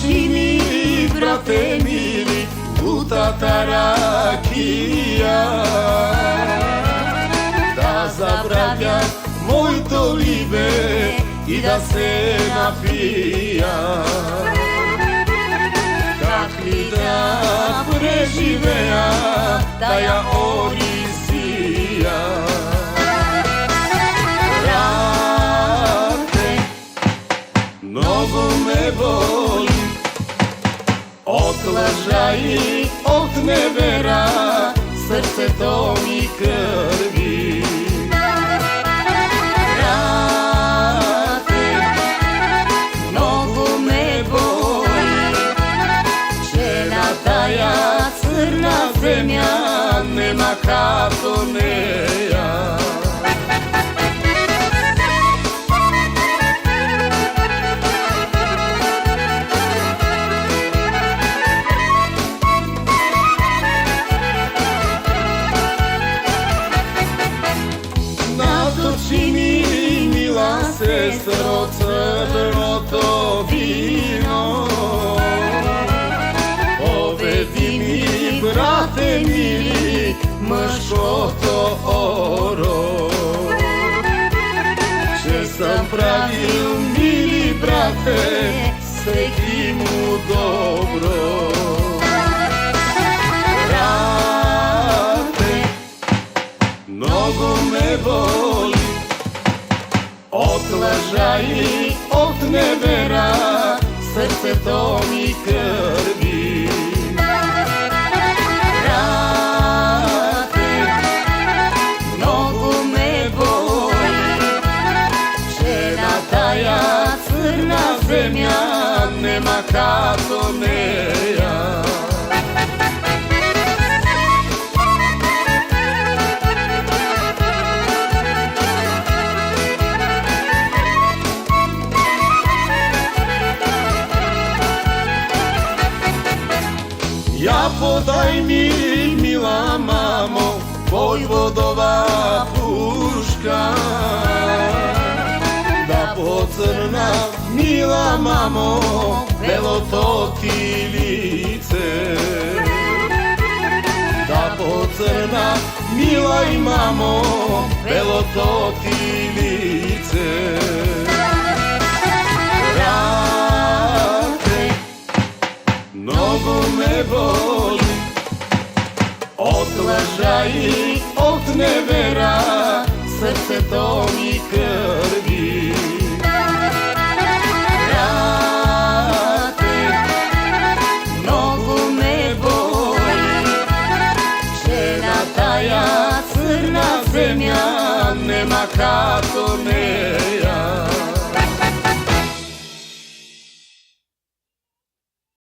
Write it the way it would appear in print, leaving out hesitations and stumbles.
Natočini, brate mili, gutata rakija, da zabravlja moito libe i da se napija. Kakvi da preživeja taja Odisija. Brate, mnogo me boli od laža i od nevera, srce to mi krvi. Brate, mnogo me boli, žena taja crna zemlja nema kako neja. Natočini, mila sestro, crveното вино. Поведи ми, брате мили, мъжкото оро. Че съм правил, мили брате, всеки му добро. Брате, много ме боли od laža i od nevera, srce to mi krvi. Brate, mnogo me boli, žena taja crna zemlja nema kako neja. Ja podaj mi, mila mamo, Vojvodova puška, da pocrna, mila mamo, belo to ti lice. Da pocrna, mila i mamo, belo to ti lice. Mnogo me boli od laža i od nevera, srce to mi krvi. Brate, mnogo me boli, žena taja crna zemlja nema kako neja.